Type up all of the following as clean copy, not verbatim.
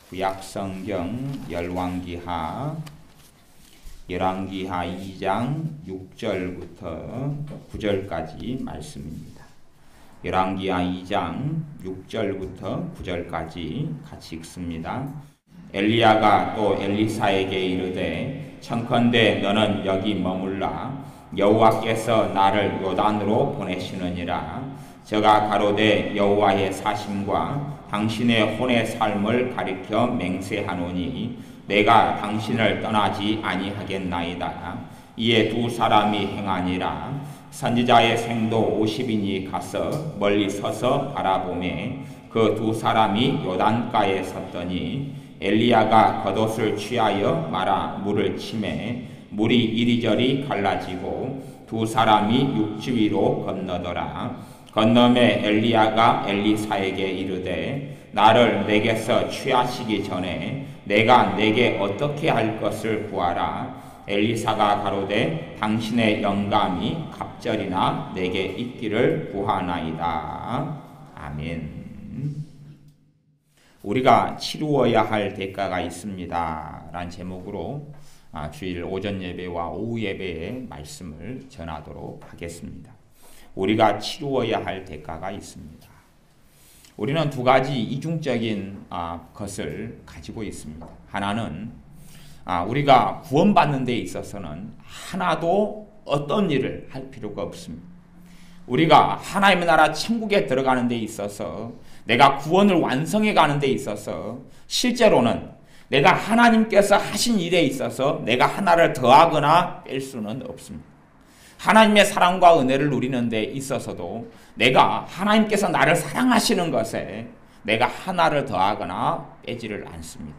구약성경 열왕기하 2장 6절부터 9절까지 말씀입니다. 열왕기하 2장 6절부터 9절까지 같이 읽습니다. 엘리야가 또 엘리사에게 이르되 청컨대 너는 여기 머물라. 여호와께서 나를 요단으로 보내시느니라. 저가 가로되 여호와의 사심과 당신의 혼의 삶을 가리켜 맹세하노니 내가 당신을 떠나지 아니하겠나이다. 이에 두 사람이 행하니라. 선지자의 생도 50인이 가서 멀리 서서 바라보매 그 두 사람이 요단가에 섰더니 엘리야가 겉옷을 취하여 말아 물을 치매 물이 이리저리 갈라지고 두 사람이 육지 위로 건너더라. 건너매 엘리야가 엘리사에게 이르되 나를 내게서 취하시기 전에 내가 내게 어떻게 할 것을 구하라. 엘리사가 가로되 당신의 영감이 갑절이나 내게 있기를 구하나이다. 아멘. 우리가 치루어야 할 대가가 있습니다 라는 제목으로 주일 오전 예배와 오후 예배의 말씀을 전하도록 하겠습니다. 우리가 치루어야 할 대가가 있습니다. 우리는 두 가지 이중적인 것을 가지고 있습니다. 하나는 우리가 구원받는 데 있어서는 하나도 어떤 일을 할 필요가 없습니다. 우리가 하나님의 나라 천국에 들어가는 데 있어서 내가 구원을 완성해 가는 데 있어서 실제로는 내가 하나님께서 하신 일에 있어서 내가 하나를 더하거나 뺄 수는 없습니다. 하나님의 사랑과 은혜를 누리는 데 있어서도 내가 하나님께서 나를 사랑하시는 것에 내가 하나를 더하거나 빼지를 않습니다.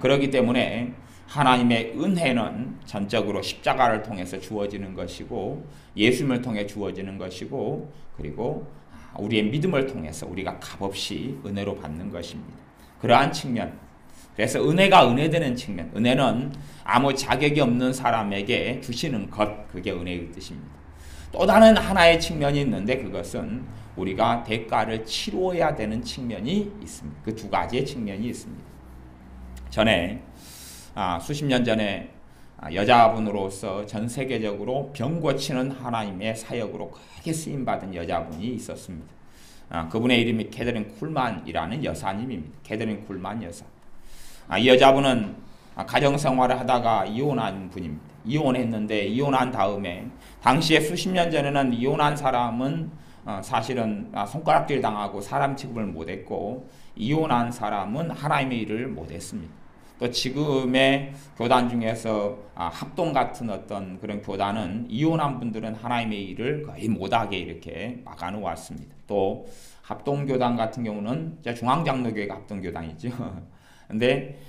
그렇기 때문에 하나님의 은혜는 전적으로 십자가를 통해서 주어지는 것이고 예수님을 통해 주어지는 것이고 그리고 우리의 믿음을 통해서 우리가 값없이 은혜로 받는 것입니다. 그러한 측면, 그래서 은혜가 은혜되는 측면, 은혜는 아무 자격이 없는 사람에게 주시는 것, 그게 은혜의 뜻입니다. 또 다른 하나의 측면이 있는데 그것은 우리가 대가를 치루어야 되는 측면이 있습니다. 그 두 가지의 측면이 있습니다. 전에 수십 년 전에 여자분으로서 전 세계적으로 병 고치는 하나님의 사역으로 크게 쓰임받은 여자분이 있었습니다. 그분의 이름이 캐더린 쿨만이라는 여사님입니다. 캐더린 쿨만 여사. 이 여자분은 가정생활을 하다가 이혼한 분입니다. 이혼했는데 이혼한 다음에 당시에 수십 년 전에는 이혼한 사람은 사실은 손가락질 당하고 사람 취급을 못했고 이혼한 사람은 하나님의 일을 못했습니다. 또 지금의 교단 중에서 합동 같은 어떤 그런 교단은 이혼한 분들은 하나님의 일을 거의 못하게 이렇게 막아놓았습니다. 또 합동교단 같은 경우는 중앙장로교회가 합동교단이죠. 근데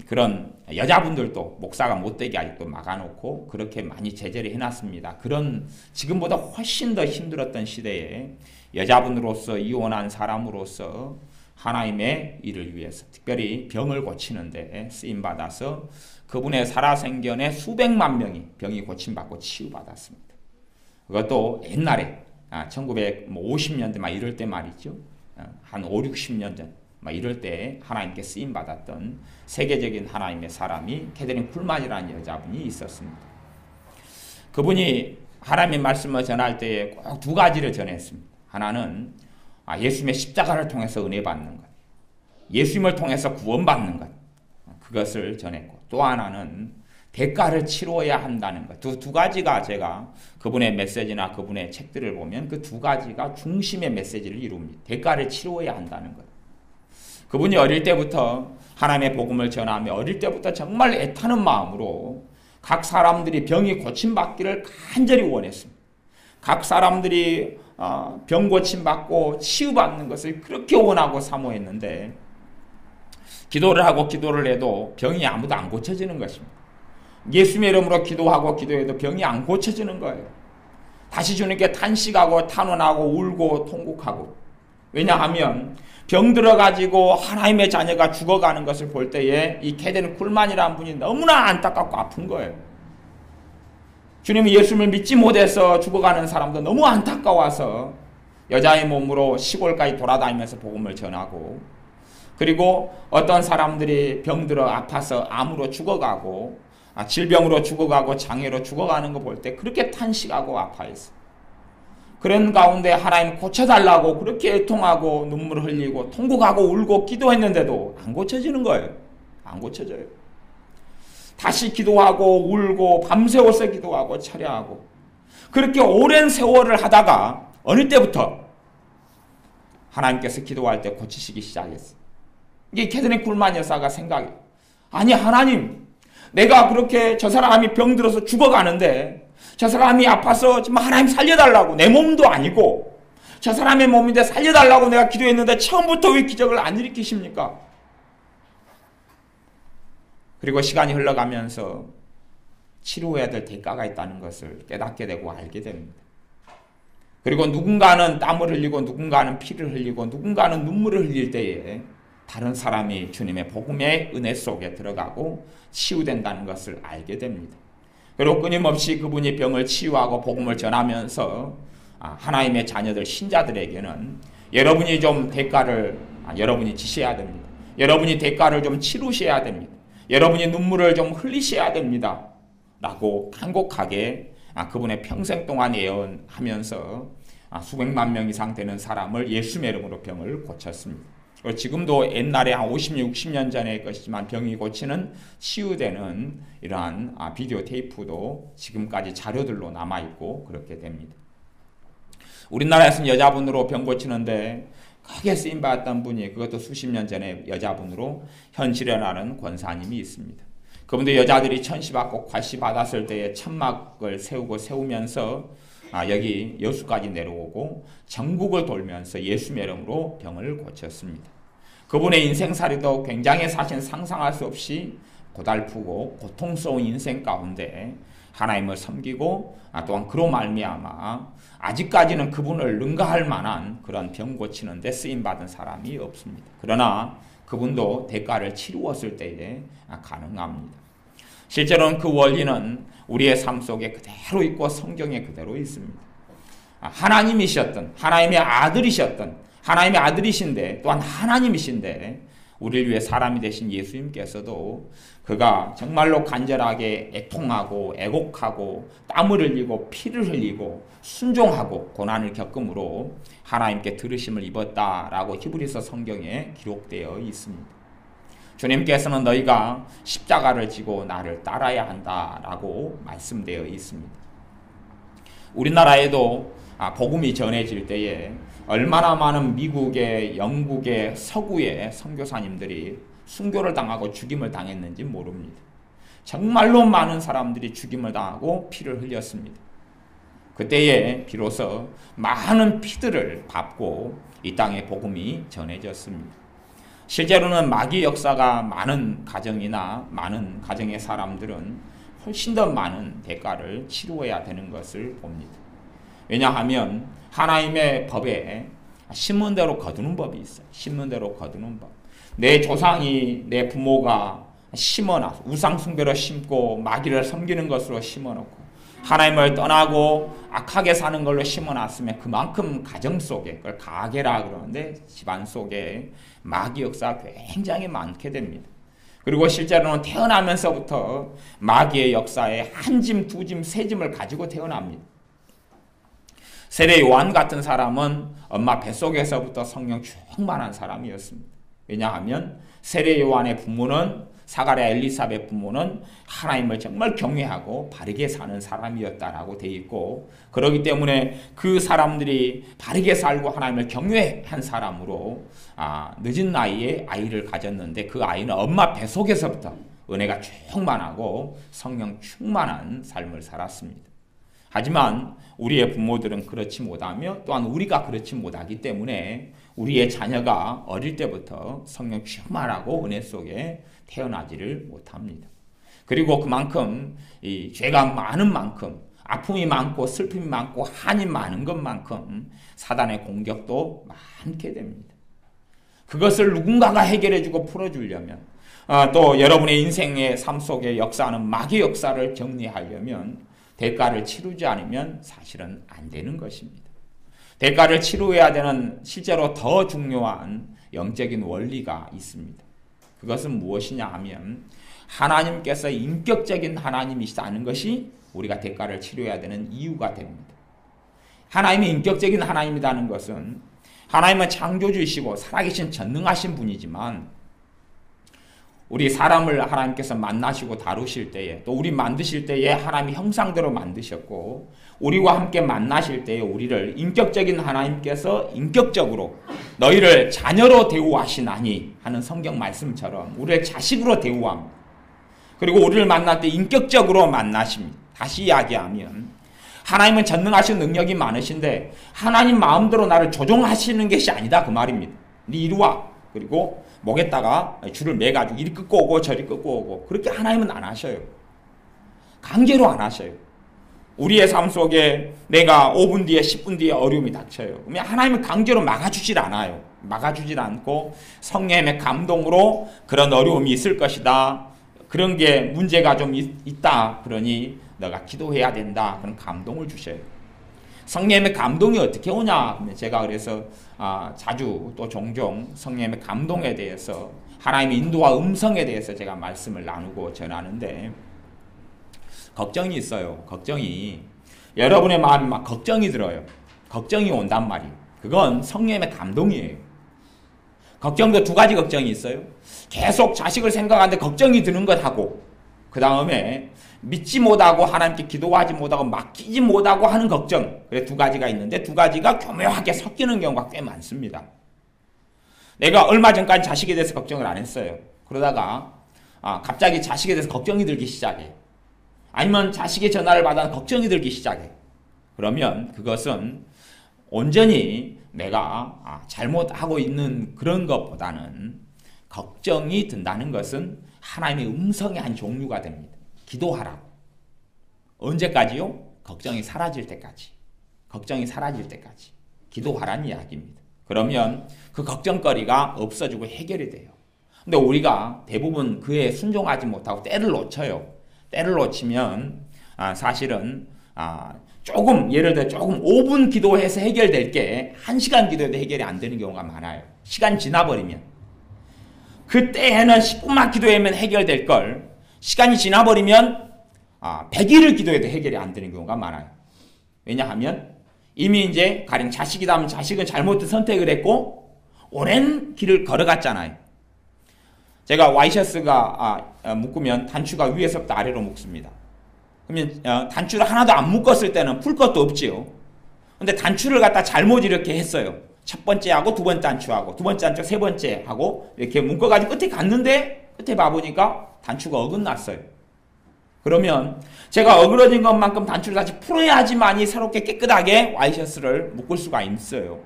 그런 여자분들도 목사가 못되게 아직도 막아놓고 그렇게 많이 제재를 해놨습니다. 그런 지금보다 훨씬 더 힘들었던 시대에 여자분으로서 이혼한 사람으로서 하나님의 일을 위해서 특별히 병을 고치는데 쓰임받아서 그분의 살아생전에 수백만 명이 병이 고침받고 치유받았습니다. 그것도 옛날에 1950년대 막 이럴 때 말이죠. 한 5, 60년 전 막 이럴 때 하나님께 쓰임받았던 세계적인 하나님의 사람이 캐더린 쿨만이라는 여자분이 있었습니다. 그분이 하나님의 말씀을 전할 때에 꼭 두 가지를 전했습니다. 하나는 예수님의 십자가를 통해서 은혜 받는 것, 예수님을 통해서 구원받는 것, 그것을 전했고 또 하나는 대가를 치루어야 한다는 것. 두 가지가 제가 그분의 메시지나 그분의 책들을 보면 그 두 가지가 중심의 메시지를 이룹니다. 대가를 치루어야 한다는 것. 그분이 어릴 때부터 하나님의 복음을 전하며 어릴 때부터 정말 애타는 마음으로 각 사람들이 병이 고침받기를 간절히 원했습니다. 각 사람들이 병 고침받고 치유받는 것을 그렇게 원하고 사모했는데 기도를 하고 기도를 해도 병이 아무도 안 고쳐지는 것입니다. 예수님의 이름으로 기도하고 기도해도 병이 안 고쳐지는 거예요. 다시 주님께 탄식하고 탄원하고 울고 통곡하고. 왜냐하면 병 들어가지고 하나님의 자녀가 죽어가는 것을 볼 때에 이 캐더린 쿨만이라는 분이 너무나 안타깝고 아픈 거예요. 주님이 예수님을 믿지 못해서 죽어가는 사람도 너무 안타까워서 여자의 몸으로 시골까지 돌아다니면서 복음을 전하고 그리고 어떤 사람들이 병들어 아파서 암으로 죽어가고 질병으로 죽어가고 장애로 죽어가는 거 볼 때 그렇게 탄식하고 아파했어요. 그런 가운데 하나님 고쳐달라고 그렇게 애통하고 눈물을 흘리고 통곡하고 울고 기도했는데도 안 고쳐지는 거예요. 안 고쳐져요. 다시 기도하고 울고 밤새워서 기도하고 철야하고 그렇게 오랜 세월을 하다가 어느 때부터 하나님께서 기도할 때 고치시기 시작했어요. 이게 캐서린 쿨만 여사가 생각해. 아니 하나님, 내가 그렇게 저 사람이 병들어서 죽어가는데 저 사람이 아파서 지금 하나님 살려달라고, 내 몸도 아니고 저 사람의 몸인데 살려달라고 내가 기도했는데 처음부터 왜 기적을 안 일으키십니까? 그리고 시간이 흘러가면서 치료해야 될 대가가 있다는 것을 깨닫게 되고 알게 됩니다. 그리고 누군가는 땀을 흘리고 누군가는 피를 흘리고 누군가는 눈물을 흘릴 때에 다른 사람이 주님의 복음의 은혜 속에 들어가고 치유된다는 것을 알게 됩니다. 그리고 끊임없이 그분이 병을 치유하고 복음을 전하면서 하나님의 자녀들 신자들에게는 여러분이 좀 대가를 여러분이 지셔야 됩니다. 여러분이 대가를 좀 치르셔야 됩니다. 여러분이 눈물을 좀 흘리셔야 됩니다. 라고 간곡하게 그분의 평생 동안 예언하면서 수백만 명 이상 되는 사람을 예수님의 이름으로 병을 고쳤습니다. 지금도 옛날에 한 50, 60년 전의 것이지만 병이 고치는 치유되는 이러한 비디오 테이프도 지금까지 자료들로 남아있고 그렇게 됩니다. 우리나라에서는 여자분으로 병 고치는데 크게 쓰임받았던 분이 그것도 수십 년 전에 여자분으로 현실현하는 권사님이 있습니다. 그분도 여자들이 천시받고 과시받았을 때에 천막을 세우면서 여기 여수까지 내려오고 전국을 돌면서 예수님의 이름으로 병을 고쳤습니다. 그분의 인생살이도 굉장히 사실 상상할 수 없이 고달프고 고통스러운 인생 가운데 하나님을 섬기고 또한 그로 말미암아 아직까지는 그분을 능가할 만한 그런 병 고치는 데 쓰임받은 사람이 없습니다. 그러나 그분도 대가를 치루었을 때에 가능합니다. 실제로는 그 원리는 우리의 삶 속에 그대로 있고 성경에 그대로 있습니다. 하나님이셨던, 하나님의 아들이셨던, 하나님의 아들이신데 또한 하나님이신데 우리를 위해 사람이 되신 예수님께서도 그가 정말로 간절하게 애통하고 애곡하고 땀을 흘리고 피를 흘리고 순종하고 고난을 겪음으로 하나님께 들으심을 입었다라고 히브리서 성경에 기록되어 있습니다. 주님께서는 너희가 십자가를 지고 나를 따라야 한다라고 말씀되어 있습니다. 우리나라에도 복음이 전해질 때에 얼마나 많은 미국의, 영국의, 서구의 선교사님들이 순교를 당하고 죽임을 당했는지 모릅니다. 정말로 많은 사람들이 죽임을 당하고 피를 흘렸습니다. 그때에 비로소 많은 피들을 밟고 이 땅에 복음이 전해졌습니다. 실제로는 마귀 역사가 많은 가정이나 많은 가정의 사람들은 훨씬 더 많은 대가를 치루어야 되는 것을 봅니다. 왜냐하면 하나님의 법에 심은 대로 거두는 법이 있어요. 심은 대로 거두는 법. 내 조상이, 내 부모가 심어놔 우상 숭배로 심고 마귀를 섬기는 것으로 심어놓고 하나님을 떠나고 악하게 사는 걸로 심어놨으면 그만큼 가정 속에, 그걸 가계라 그러는데 집안 속에 마귀 역사가 굉장히 많게 됩니다. 그리고 실제로는 태어나면서부터 마귀의 역사에 한 짐, 두 짐, 세 짐을 가지고 태어납니다. 세례 요한 같은 사람은 엄마 뱃속에서부터 성령 충만한 사람이었습니다. 왜냐하면 세례 요한의 부모는 사가랴 엘리사벳 부모는 하나님을 정말 경외하고 바르게 사는 사람이었다라고 되어 있고 그렇기 때문에 그 사람들이 바르게 살고 하나님을 경외한 사람으로 늦은 나이에 아이를 가졌는데 그 아이는 엄마 뱃속에서부터 은혜가 충만하고 성령 충만한 삶을 살았습니다. 하지만 우리의 부모들은 그렇지 못하며 또한 우리가 그렇지 못하기 때문에 우리의 자녀가 어릴 때부터 성령 충만하고 은혜 속에 태어나지를 못합니다. 그리고 그만큼 이 죄가 많은 만큼 아픔이 많고 슬픔이 많고 한이 많은 것만큼 사단의 공격도 많게 됩니다. 그것을 누군가가 해결해주고 풀어주려면 또 여러분의 인생의 삶 속에 역사하는 마귀 역사를 정리하려면 대가를 치르지 않으면 사실은 안 되는 것입니다. 대가를 치루어야 되는 실제로 더 중요한 영적인 원리가 있습니다. 그것은 무엇이냐 하면 하나님께서 인격적인 하나님이시다는 것이 우리가 대가를 치러야 되는 이유가 됩니다. 하나님이 인격적인 하나님이라는 것은 하나님은 창조주이시고 살아계신 전능하신 분이지만 우리 사람을 하나님께서 만나시고 다루실 때에 또 우리 만드실 때에 하나님이 형상대로 만드셨고 우리와 함께 만나실 때에 우리를 인격적인 하나님께서 인격적으로 너희를 자녀로 대우하시나니 하는 성경 말씀처럼 우리를 자식으로 대우합니다. 그리고 우리를 만날 때 인격적으로 만나십니다. 다시 이야기하면 하나님은 전능하신 능력이 많으신데 하나님 마음대로 나를 조종하시는 것이 아니다 그 말입니다. 네 이리 와. 그리고 목에다가 줄을 매가지고 이리 끌고 오고 저리 끌고 오고 그렇게 하나님은 안 하셔요. 강제로 안 하셔요. 우리의 삶 속에 내가 5분 뒤에 10분 뒤에 어려움이 닥쳐요. 그러면 하나님은 강제로 막아주질 않아요. 막아주질 않고 성령의 감동으로 그런 어려움이 있을 것이다. 그런 게 문제가 좀 있다. 그러니 너가 기도해야 된다. 그런 감동을 주셔요. 성령의 감동이 어떻게 오냐? 제가 그래서 자주 또 종종 성령의 감동에 대해서 하나님의 인도와 음성에 대해서 제가 말씀을 나누고 전하는데 걱정이 있어요. 걱정이 여러분의 마음이 막 걱정이 들어요. 걱정이 온단 말이에요. 그건 성령의 감동이에요. 걱정도 두 가지 걱정이 있어요. 계속 자식을 생각하는데 걱정이 드는 것하고 그 다음에 믿지 못하고 하나님께 기도하지 못하고 맡기지 못하고 하는 걱정. 그래 두 가지가 있는데 두 가지가 교묘하게 섞이는 경우가 꽤 많습니다. 내가 얼마 전까지 자식에 대해서 걱정을 안 했어요. 그러다가 갑자기 자식에 대해서 걱정이 들기 시작해요. 아니면 자식의 전화를 받아 걱정이 들기 시작해요. 그러면 그것은 온전히 내가 잘못하고 있는 그런 것보다는 걱정이 든다는 것은 하나님의 음성의 한 종류가 됩니다. 기도하라고. 언제까지요? 걱정이 사라질 때까지. 걱정이 사라질 때까지. 기도하라는 이야기입니다. 그러면 그 걱정거리가 없어지고 해결이 돼요. 근데 우리가 대부분 그에 순종하지 못하고 때를 놓쳐요. 때를 놓치면 사실은 조금 예를 들어 조금 5분 기도해서 해결될 게 1시간 기도해도 해결이 안 되는 경우가 많아요. 시간 지나버리면. 그때에는 10분만 기도하면 해결될 걸 시간이 지나버리면 100일을 기도해도 해결이 안 되는 경우가 많아요. 왜냐하면 이미 이제 가령 자식이다 하면 자식은 잘못된 선택을 했고 오랜 길을 걸어갔잖아요. 제가 와이셔츠가 묶으면 단추가 위에서부터 아래로 묶습니다. 그러면 단추를 하나도 안 묶었을 때는 풀 것도 없지요. 근데 단추를 갖다 잘못 이렇게 했어요. 첫 번째 하고 두 번째 단추하고 두 번째 단추 세 번째 하고 이렇게 묶어가지고 끝에 갔는데 끝에 봐보니까 단추가 어긋났어요. 그러면 제가 어그러진 것만큼 단추를 다시 풀어야지만이 새롭게 깨끗하게 와이셔츠를 묶을 수가 있어요.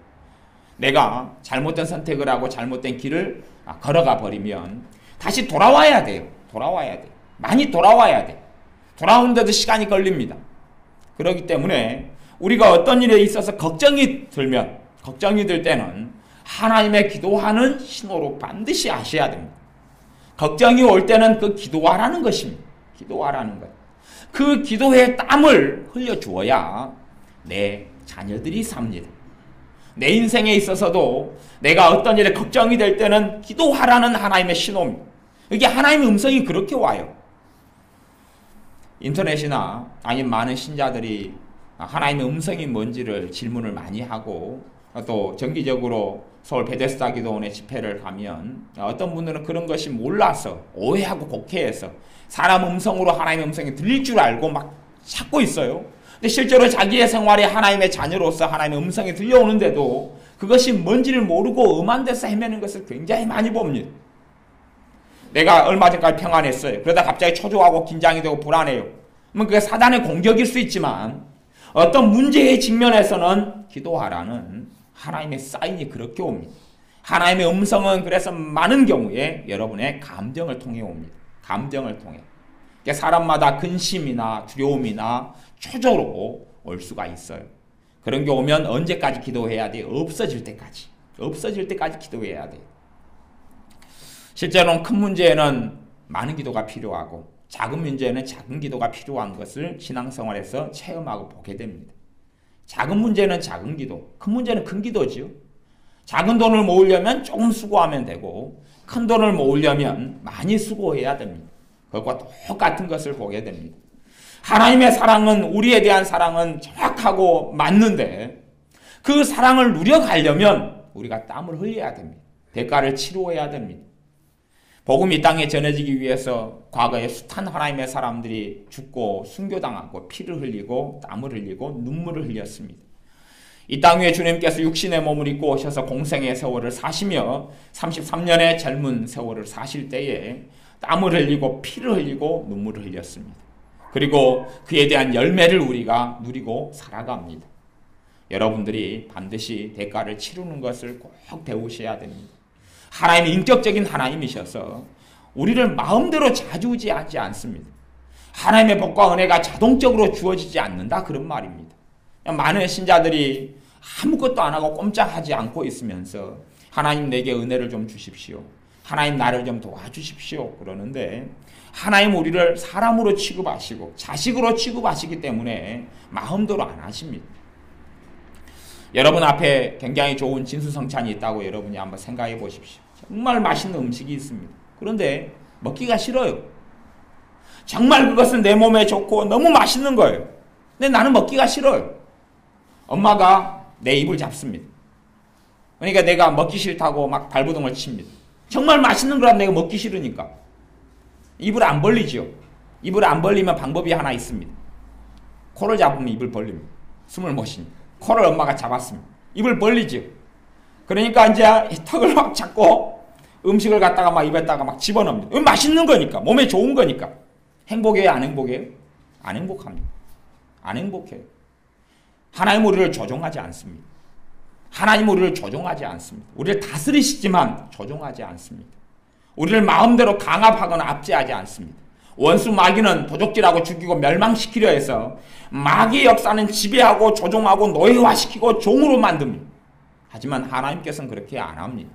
내가 잘못된 선택을 하고 잘못된 길을 걸어가 버리면 다시 돌아와야 돼요. 돌아와야 돼요. 많이 돌아와야 돼요. 돌아오는데도 시간이 걸립니다. 그렇기 때문에 우리가 어떤 일에 있어서 걱정이 들 때는 하나님의 기도하는 신호로 반드시 아셔야 됩니다. 걱정이 올 때는 그 기도하라는 것입니다. 기도하라는 것. 그 기도의 땀을 흘려주어야 내 자녀들이 삽니다. 내 인생에 있어서도 내가 어떤 일에 걱정이 될 때는 기도하라는 하나님의 신호입니다. 이게 하나님의 음성이 그렇게 와요. 인터넷이나 아니면 많은 신자들이 하나님의 음성이 뭔지를 질문을 많이 하고 또 정기적으로 서울 베데스다 기도원의 집회를 가면 어떤 분들은 그런 것이 몰라서 오해하고 곡해해서 사람 음성으로 하나님의 음성이 들릴 줄 알고 막 찾고 있어요. 근데 실제로 자기의 생활에 하나님의 자녀로서 하나님의 음성이 들려오는데도 그것이 뭔지를 모르고 엄한 데서 헤매는 것을 굉장히 많이 봅니다. 내가 얼마 전까지 평안했어요. 그러다 갑자기 초조하고 긴장이 되고 불안해요. 그러면 그게 사단의 공격일 수 있지만 어떤 문제의 직면에서는 기도하라는 하나님의 사인이 그렇게 옵니다. 하나님의 음성은 그래서 많은 경우에 여러분의 감정을 통해 옵니다. 감정을 통해. 그러니까 사람마다 근심이나 두려움이나 초조로 올 수가 있어요. 그런 게 오면 언제까지 기도해야 돼요? 없어질 때까지. 없어질 때까지 기도해야 돼요. 실제로는 큰 문제에는 많은 기도가 필요하고 작은 문제에는 작은 기도가 필요한 것을 신앙생활에서 체험하고 보게 됩니다. 작은 문제는 작은 기도, 큰 문제는 큰 기도지요. 작은 돈을 모으려면 조금 수고하면 되고 큰 돈을 모으려면 많이 수고해야 됩니다. 그것과 똑같은 것을 보게 됩니다. 하나님의 사랑은, 우리에 대한 사랑은 정확하고 맞는데 그 사랑을 누려가려면 우리가 땀을 흘려야 됩니다. 대가를 치루어야 됩니다. 복음이 이 땅에 전해지기 위해서 과거에 숱한 하나님의 사람들이 죽고 순교당하고 피를 흘리고 땀을 흘리고 눈물을 흘렸습니다. 이 땅 위에 주님께서 육신의 몸을 입고 오셔서 공생의 세월을 사시며 33년의 젊은 세월을 사실 때에 땀을 흘리고 피를 흘리고 눈물을 흘렸습니다. 그리고 그에 대한 열매를 우리가 누리고 살아갑니다. 여러분들이 반드시 대가를 치르는 것을 꼭 배우셔야 됩니다. 하나님이 인격적인 하나님이셔서 우리를 마음대로 좌지우지하지 않습니다. 하나님의 복과 은혜가 자동적으로 주어지지 않는다, 그런 말입니다. 많은 신자들이 아무것도 안 하고 꼼짝하지 않고 있으면서 하나님 내게 은혜를 좀 주십시오, 하나님 나를 좀 도와주십시오 그러는데 하나님 우리를 사람으로 취급하시고 자식으로 취급하시기 때문에 마음대로 안 하십니다. 여러분 앞에 굉장히 좋은 진수성찬이 있다고 여러분이 한번 생각해 보십시오. 정말 맛있는 음식이 있습니다. 그런데 먹기가 싫어요. 정말 그것은 내 몸에 좋고 너무 맛있는 거예요. 근데 나는 먹기가 싫어요. 엄마가 내 입을 잡습니다. 그러니까 내가 먹기 싫다고 막 발버둥을 칩니다. 정말 맛있는 거라 내가 먹기 싫으니까. 입을 안 벌리죠. 입을 안 벌리면 방법이 하나 있습니다. 코를 잡으면 입을 벌립니다. 숨을 못 쉬니까. 코를 엄마가 잡았습니다. 입을 벌리죠. 그러니까 이제 턱을 막 잡고 음식을 갖다가 막 입에다가 막 집어넣습니다. 맛있는 거니까. 몸에 좋은 거니까. 행복해요? 안 행복해요? 안 행복합니다. 안 행복해요. 하나님 우리를 조종하지 않습니다. 하나님 우리를 조종하지 않습니다. 우리를 다스리시지만 조종하지 않습니다. 우리를 마음대로 강압하거나 압제하지 않습니다. 원수 마귀는 도적질하고 죽이고 멸망시키려 해서 마귀의 역사는 지배하고 조종하고 노예화시키고 종으로 만듭니다. 하지만 하나님께서는 그렇게 안 합니다.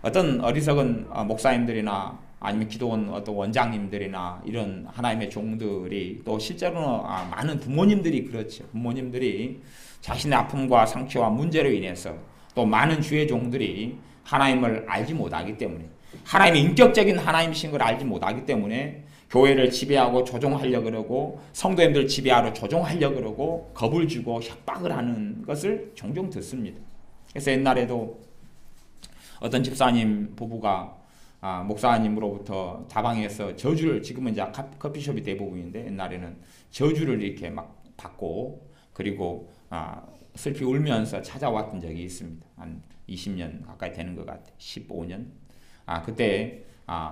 어떤 어리석은 목사님들이나 아니면 기도원 어떤 원장님들이나 이런 하나님의 종들이 또 실제로는 많은 부모님들이 그렇죠. 부모님들이 자신의 아픔과 상처와 문제로 인해서 또 많은 주의 종들이 하나님을 알지 못하기 때문에 하나님의 인격적인 하나님이신 걸 알지 못하기 때문에 교회를 지배하고 조종하려고 그러고 성도님들 지배하러 조종하려고 그러고 겁을 주고 협박을 하는 것을 종종 듣습니다. 그래서 옛날에도 어떤 집사님 부부가 목사님으로부터 다방에서 저주를, 지금은 이제 커피숍이 대부분인데 옛날에는 저주를 이렇게 막 받고 그리고 슬피 울면서 찾아왔던 적이 있습니다. 한 20년 가까이 되는 것 같아요. 15년. 그때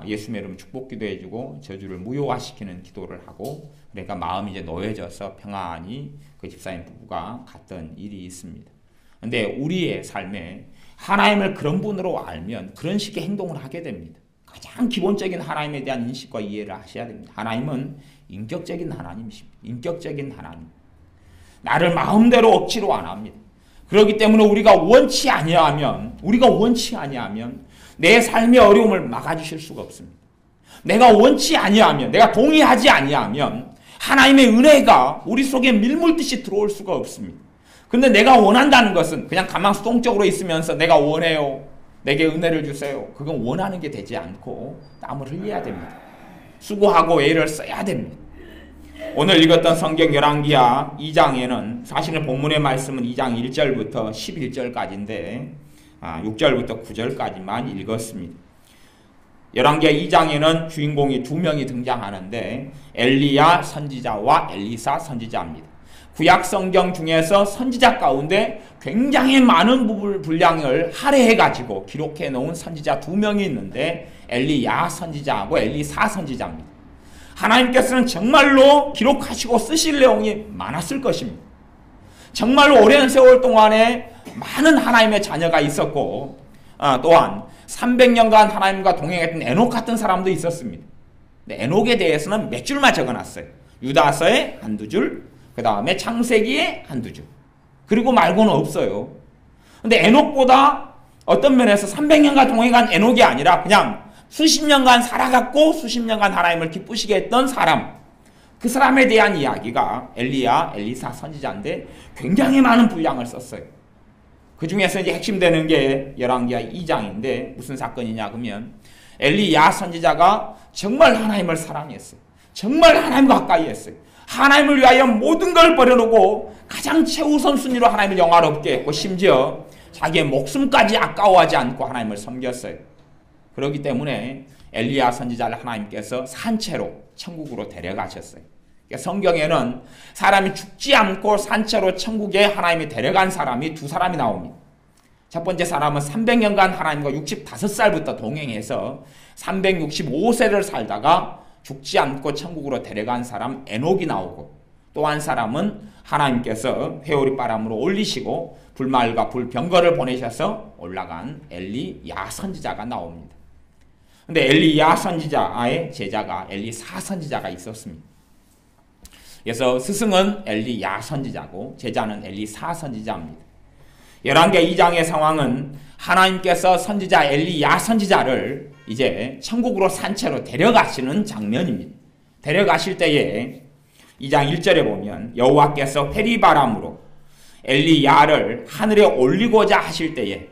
예수님의 이름 축복 기도해주고 저주를 무효화시키는 기도를 하고 그러니까 마음이 이제 놓여져서 평안히 그 집사님 부부가 갔던 일이 있습니다. 근데 우리의 삶에 하나님을 그런 분으로 알면 그런 식의 행동을 하게 됩니다. 가장 기본적인 하나님에 대한 인식과 이해를 하셔야 됩니다. 하나님은 인격적인 하나님이십니다. 인격적인 하나님. 나를 마음대로 억지로 안 합니다. 그렇기 때문에 우리가 원치 아니하면 내 삶의 어려움을 막아주실 수가 없습니다. 내가 원치 아니하면, 내가 동의하지 아니하면 하나님의 은혜가 우리 속에 밀물듯이 들어올 수가 없습니다. 근데 내가 원한다는 것은 그냥 가만 수동적으로 있으면서 내가 원해요, 내게 은혜를 주세요. 그건 원하는 게 되지 않고 땀을 흘려야 됩니다. 수고하고 애를 써야 됩니다. 오늘 읽었던 성경 열왕기하 2장에는 사실은 본문의 말씀은 2장 1절부터 11절까지인데 6절부터 9절까지만 읽었습니다. 열왕기하 2장에는 주인공이 두 명이 등장하는데 엘리야 선지자와 엘리사 선지자입니다. 구약 성경 중에서 선지자 가운데 굉장히 많은 분량을 할애해가지고 기록해 놓은 선지자 두 명이 있는데 엘리야 선지자하고 엘리사 선지자입니다. 하나님께서는 정말로 기록하시고 쓰실 내용이 많았을 것입니다. 정말로 오랜 세월 동안에 많은 하나님의 자녀가 있었고 또한 300년간 하나님과 동행했던 에녹 같은 사람도 있었습니다. 근데 에녹에 대해서는 몇 줄만 적어놨어요. 유다서에 한두 줄, 그 다음에 창세기에 한두 줄. 그리고 말고는 없어요. 근데 에녹보다 어떤 면에서 300년간 동행한 에녹이 아니라 그냥 수십 년간 살아갔고 수십 년간 하나님을 기쁘시게 했던 사람, 그 사람에 대한 이야기가 엘리야, 엘리사 선지자인데 굉장히 많은 분량을 썼어요. 그 중에서 이제 핵심되는 게 열왕기하 2장인데 무슨 사건이냐 그러면 엘리야 선지자가 정말 하나님을 사랑했어요. 정말 하나님과 가까이 했어요. 하나님을 위하여 모든 걸 버려놓고 가장 최우선 순위로 하나님을 영화롭게 했고 심지어 자기의 목숨까지 아까워하지 않고 하나님을 섬겼어요. 그렇기 때문에 엘리야 선지자를 하나님께서 산채로 천국으로 데려가셨어요. 그러니까 성경에는 사람이 죽지 않고 산채로 천국에 하나님이 데려간 사람이 두 사람이 나옵니다. 첫 번째 사람은 300년간 하나님과 65살부터 동행해서 365세를 살다가 죽지 않고 천국으로 데려간 사람 에녹이 나오고, 또 한 사람은 하나님께서 회오리 바람으로 올리시고 불말과 불병거를 보내셔서 올라간 엘리야 선지자가 나옵니다. 근데 엘리야 선지자의 제자가 엘리사 선지자가 있었습니다. 그래서 스승은 엘리야 선지자고 제자는 엘리사 선지자입니다. 열왕기 2장의 상황은 하나님께서 선지자 엘리야 선지자를 이제 천국으로 산채로 데려가시는 장면입니다. 데려가실 때에 2장 1절에 보면 여호와께서 회리바람으로 엘리야를 하늘에 올리고자 하실 때에,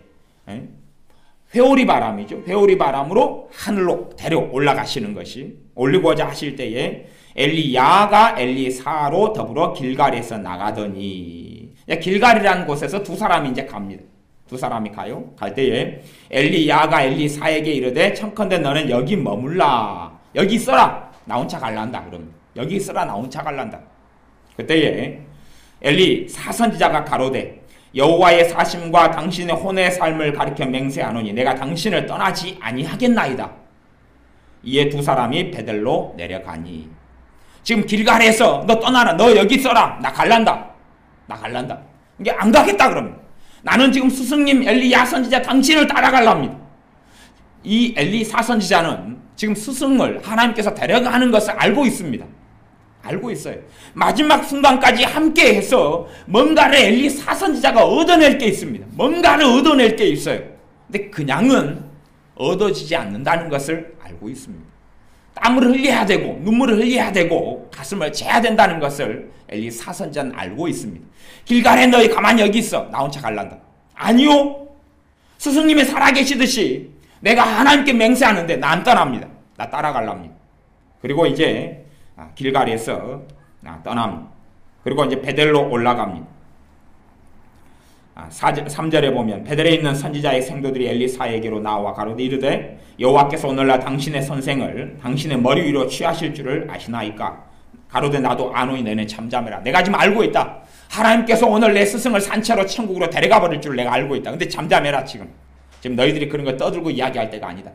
회오리 바람이죠. 회오리 바람으로 하늘로 데려 올라가시는 것이, 올리고자 하실 때에 엘리야가 엘리사로 더불어 길갈에서 나가더니, 길갈이라는 곳에서 두 사람이 이제 갑니다. 두 사람이 가요. 갈 때에 엘리야가 엘리사에게 이르되 청컨대 너는 여기 머물라. 여기 있어라. 나 혼자 갈란다. 그러면 여기 있어라. 나 혼자 갈란다. 그때에 엘리사 선지자가 가로되 여호와의 사심과 당신의 혼의 삶을 가리켜 맹세하노니 내가 당신을 떠나지 아니하겠나이다. 이에 두 사람이 베들로 내려가니, 지금 길갈에서 너 떠나라. 너 여기 있어라. 나 갈란다. 나 갈란다. 이게 안 가겠다 그러면. 나는 지금 스승님 엘리야 선지자 당신을 따라갈랍니다. 이 엘리사 선지자는 지금 스승을 하나님께서 데려가는 것을 알고 있습니다. 알고 있어요. 마지막 순간까지 함께 해서 뭔가를 엘리사 선지자가 얻어낼 게 있습니다. 뭔가를 얻어낼 게 있어요. 근데 그냥은 얻어지지 않는다는 것을 알고 있습니다. 땀을 흘려야 되고 눈물을 흘려야 되고 가슴을 재야 된다는 것을 엘리사 선지자는 알고 있습니다. 길갈에 너희 가만히 여기 있어. 나 혼자 갈란다. 아니요. 스승님이 살아계시듯이 내가 하나님께 맹세하는데 나 안 떠납니다. 나 따라갈랍니다. 그리고 이제 길갈에서 떠납니다. 그리고 이제 베델로 올라갑니다. 3절에 보면 베델에 있는 선지자의 생도들이 엘리사에게로 나와 가로되 이르되 여호와께서 오늘날 당신의 선생을 당신의 머리 위로 취하실 줄을 아시나이까? 가로되 나도 아노니 너는 잠잠해라. 내가 지금 알고 있다. 하나님께서 오늘 내 스승을 산채로 천국으로 데려가 버릴 줄 내가 알고 있다. 근데 잠잠해라. 지금 너희들이 그런 거 떠들고 이야기할 때가 아니다.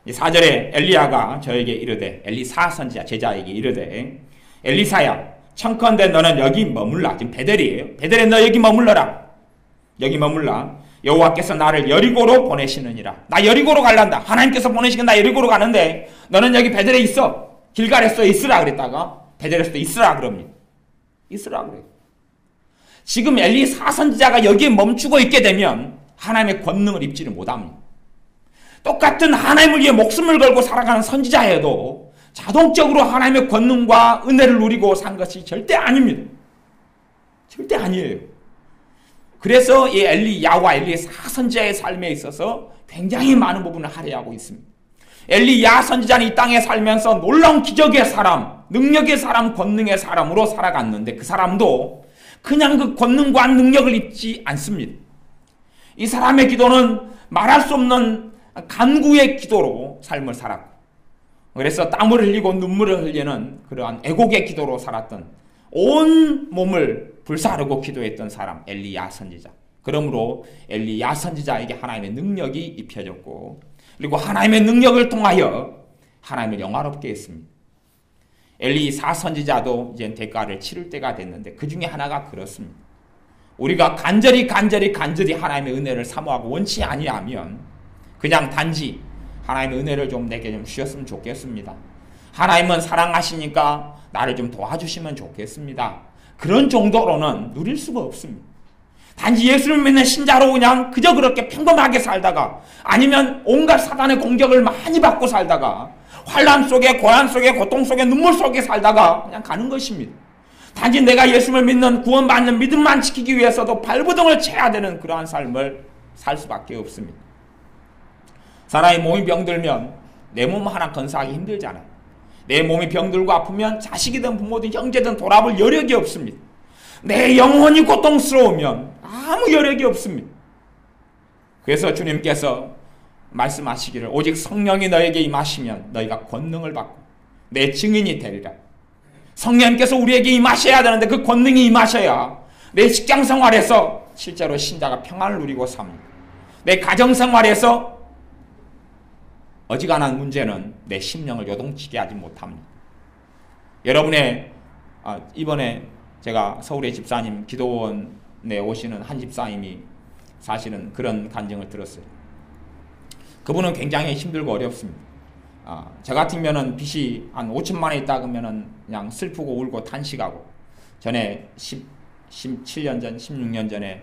4절에 엘리야가 저에게 이르되, 엘리사 선지자 제자에게 이르되 엘리사야 청컨대 너는 여기 머물라. 지금 베델이에요. 베델에 너 여기 머물러라. 여기 머물라. 여호와께서 나를 여리고로 보내시느니라. 나 여리고로 갈란다. 하나님께서 보내시긴 나 여리고로 가는데 너는 여기 베델에 있어. 길갈에서 있으라 그랬다가 베델에서 있으라 그럽니다. 있으라 그래요. 지금 엘리사 선지자가 여기에 멈추고 있게 되면 하나님의 권능을 입지를 못합니다. 똑같은 하나님을 위해 목숨을 걸고 살아가는 선지자여도 자동적으로 하나님의 권능과 은혜를 누리고 산 것이 절대 아닙니다. 절대 아니에요. 그래서 이 엘리야와 엘리사 선지자의 삶에 있어서 굉장히 많은 부분을 할애하고 있습니다. 엘리야 선지자는 이 땅에 살면서 놀라운 기적의 사람, 능력의 사람, 권능의 사람으로 살아갔는데 그 사람도 그냥 그 권능과 능력을 입지 않습니다. 이 사람의 기도는 말할 수 없는 간구의 기도로 삶을 살았고, 그래서 땀을 흘리고 눈물을 흘리는 그러한 애곡의 기도로 살았던, 온 몸을 불사르고 기도했던 사람 엘리야 선지자. 그러므로 엘리야 선지자에게 하나님의 능력이 입혀졌고, 그리고 하나님의 능력을 통하여 하나님을 영화롭게 했습니다. 엘리사 선지자도 이제 대가를 치를 때가 됐는데 그 중에 하나가 그렇습니다. 우리가 간절히 하나님의 은혜를 사모하고 원치 아니하면 그냥 단지 하나님의 은혜를 좀 내게 좀 주셨으면 좋겠습니다. 하나님은 사랑하시니까 나를 좀 도와주시면 좋겠습니다. 그런 정도로는 누릴 수가 없습니다. 단지 예수를 믿는 신자로 그냥 그저 그렇게 평범하게 살다가, 아니면 온갖 사단의 공격을 많이 받고 살다가, 환난 속에 고난 속에 고통 속에 눈물 속에 살다가 그냥 가는 것입니다. 단지 내가 예수를 믿는 구원받는 믿음만 지키기 위해서도 발버둥을 쳐야 되는 그러한 삶을 살 수밖에 없습니다. 사람이 몸이 병들면 내 몸 하나 건사하기 힘들잖아요. 내 몸이 병들고 아프면 자식이든 부모든 형제든 돌아볼 여력이 없습니다. 내 영혼이 고통스러우면 아무 여력이 없습니다. 그래서 주님께서 말씀하시기를 오직 성령이 너에게 임하시면 너희가 권능을 받고 내 증인이 되리라. 성령님께서 우리에게 임하셔야 되는데 그 권능이 임하셔야 내 직장생활에서 실제로 신자가 평안을 누리고 삽니다. 내 가정생활에서 어지간한 문제는 내 심령을 요동치게 하지 못합니다. 여러분의 이번에 제가 서울의 집사님 기도원에 오시는 한 집사님이 사실은 그런 간증을 들었어요. 그분은 굉장히 힘들고 어렵습니다. 저 같으면은 빚이 한 5천만 원 있다 그러면은 그냥 슬프고 울고 탄식하고, 전에 17년 전, 16년 전에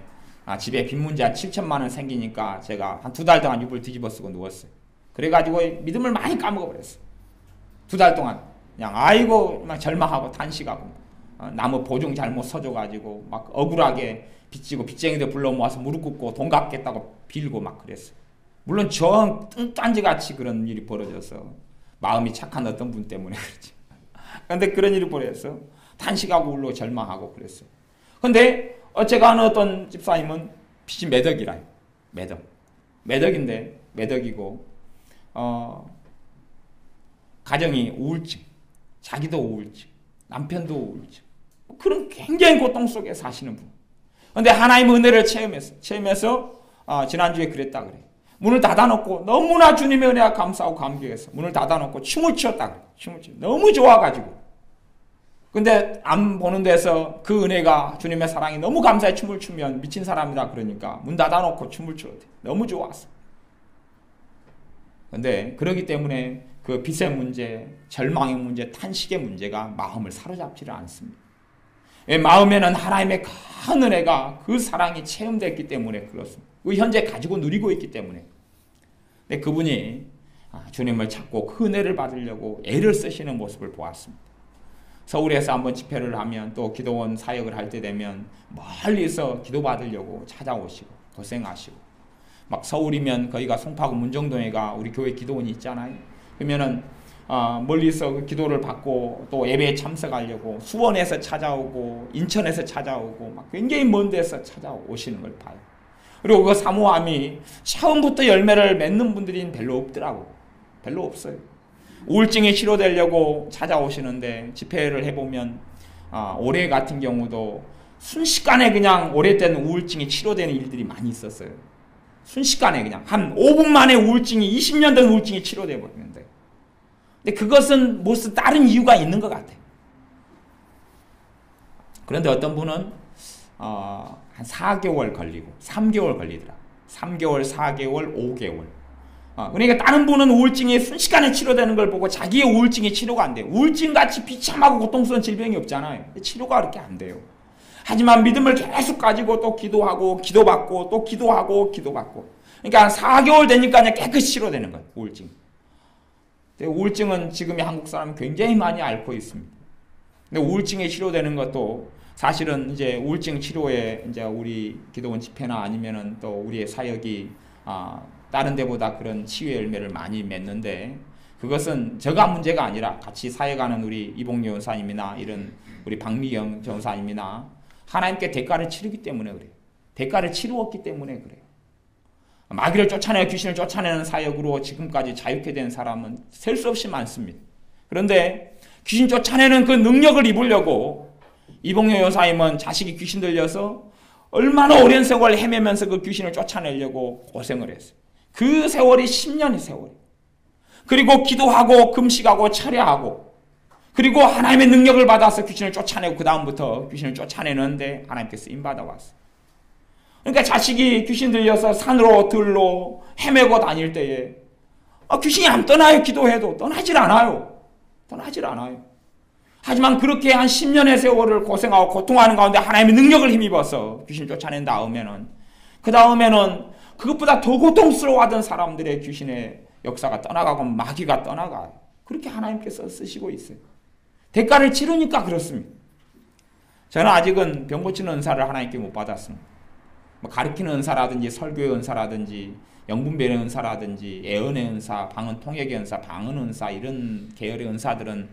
집에 빚 문제가 7천만 원 생기니까 제가 한 2달 동안 이불 뒤집어 쓰고 누웠어요. 그래가지고 믿음을 많이 까먹어버렸어요. 2달 동안 그냥 아이고 막 절망하고 탄식하고, 나무 보증 잘못 서줘가지고 막 억울하게 빚지고 빚쟁이들 불러 모아서 무릎 꿇고 돈 갚겠다고 빌고 막 그랬어요. 물론 저 뚱딴지같이 그런 일이 벌어져서 마음이 착한 어떤 분 때문에 그렇지. 그런데 그런 일이 벌어져서 탄식하고 울고 절망하고 그랬어요. 근데 제가 아는 어떤 집사님은 빚이 매덕이라요. 매덕인데 매덕이고 가정이 우울증, 자기도 우울증, 남편도 우울증, 그런 굉장히 고통 속에 사시는 분. 그런데 하나님의 은혜를 체험해서 지난주에 그랬다 그래요. 문을 닫아놓고 너무나 주님의 은혜가 감사하고 감격해서 문을 닫아놓고 춤을 추었다 그래요. 춤을 추. 너무 좋아가지고. 근데 안 보는 데서 그 은혜가, 주님의 사랑이 너무 감사해 춤을 추면 미친 사람이다 그러니까 문 닫아놓고 춤을 추었대. 너무 좋았어. 근데 그러기 때문에 그 빚의 문제, 절망의 문제, 탄식의 문제가 마음을 사로잡지를 않습니다. 마음에는 하나님의 큰 은혜가, 그 사랑이 체험됐기 때문에 그렇습니다. 그 현재 가지고 누리고 있기 때문에. 근데 그분이 주님을 찾고 그 은혜를 받으려고 애를 쓰시는 모습을 보았습니다. 서울에서 한번 집회를 하면 또 기도원 사역을 할 때 되면 멀리서 기도받으려고 찾아오시고 고생하시고, 막 서울이면 거기가 송파구 문정동에가 우리 교회 기도원이 있잖아요. 그러면은 멀리서 그 기도를 받고 또 예배에 참석하려고 수원에서 찾아오고 인천에서 찾아오고 막 굉장히 먼 데서 찾아오시는 걸 봐요. 그리고 그 사모함이 처음부터 열매를 맺는 분들이 별로 없더라고. 별로 없어요. 우울증이 치료되려고 찾아오시는데 집회를 해보면 올해 같은 경우도 순식간에 그냥 오래된 우울증이 치료되는 일들이 많이 있었어요. 순식간에 그냥 한 5분 만에 우울증이, 20년 된 우울증이 치료돼 버리는데, 근데 그것은 무슨 다른 이유가 있는 것 같아요. 그런데 어떤 분은 한 4개월 걸리고 3개월 걸리더라. 3개월, 4개월, 5개월. 그러니까 다른 분은 우울증이 순식간에 치료되는 걸 보고 자기의 우울증이 치료가 안 돼요. 우울증같이 비참하고 고통스러운 질병이 없잖아요. 치료가 그렇게 안 돼요. 하지만 믿음을 계속 가지고 또 기도하고 기도받고 또 기도하고 기도받고, 그러니까 한 4개월 되니까 그냥 깨끗이 치료되는 거예요. 우울증. 우울증은 지금의 한국 사람은 굉장히 많이 앓고 있습니다. 근데 우울증이 치료되는 것도 사실은 이제 우울증 치료에 이제 우리 기도원 집회나 아니면은 또 우리의 사역이 다른 데보다 그런 치유의 열매를 많이 맺는데, 그것은 저가 문제가 아니라 같이 사역하는 우리 이봉료 전사님이나 이런 우리 박미경 전사님이나 하나님께 대가를 치르기 때문에 그래요. 대가를 치루었기 때문에 그래요. 마귀를 쫓아내고 귀신을 쫓아내는 사역으로 지금까지 자유케 된 사람은 셀 수 없이 많습니다. 그런데 귀신 쫓아내는 그 능력을 입으려고 이봉료 여사님은 자식이 귀신 들려서 얼마나 오랜 세월 헤매면서 그 귀신을 쫓아내려고 고생을 했어요. 그 세월이 10년의 세월이에요. 그리고 기도하고 금식하고 철야하고, 그리고 하나님의 능력을 받아서 귀신을 쫓아내고 그 다음부터 귀신을 쫓아내는데 하나님께서 인받아 왔어요. 그러니까 자식이 귀신 들려서 산으로 들로 헤매고 다닐 때에 귀신이 안 떠나요. 기도해도 떠나질 않아요. 하지만 그렇게 한 10년의 세월을 고생하고 고통하는 가운데 하나님의 능력을 힘입어서 귀신을 쫓아낸 다음에는, 그 다음에는 그것보다 더 고통스러워하던 사람들의 귀신의 역사가 떠나가고 마귀가 떠나가요. 그렇게 하나님께서 쓰시고 있어요. 대가를 치르니까 그렇습니다. 저는 아직은 병 고치는 은사를 하나님께 못 받았습니다. 뭐 가르치는 은사라든지 설교의 은사라든지 영분별의 은사라든지 예언의 은사, 방언 통역의 은사, 방언 은사 이런 계열의 은사들은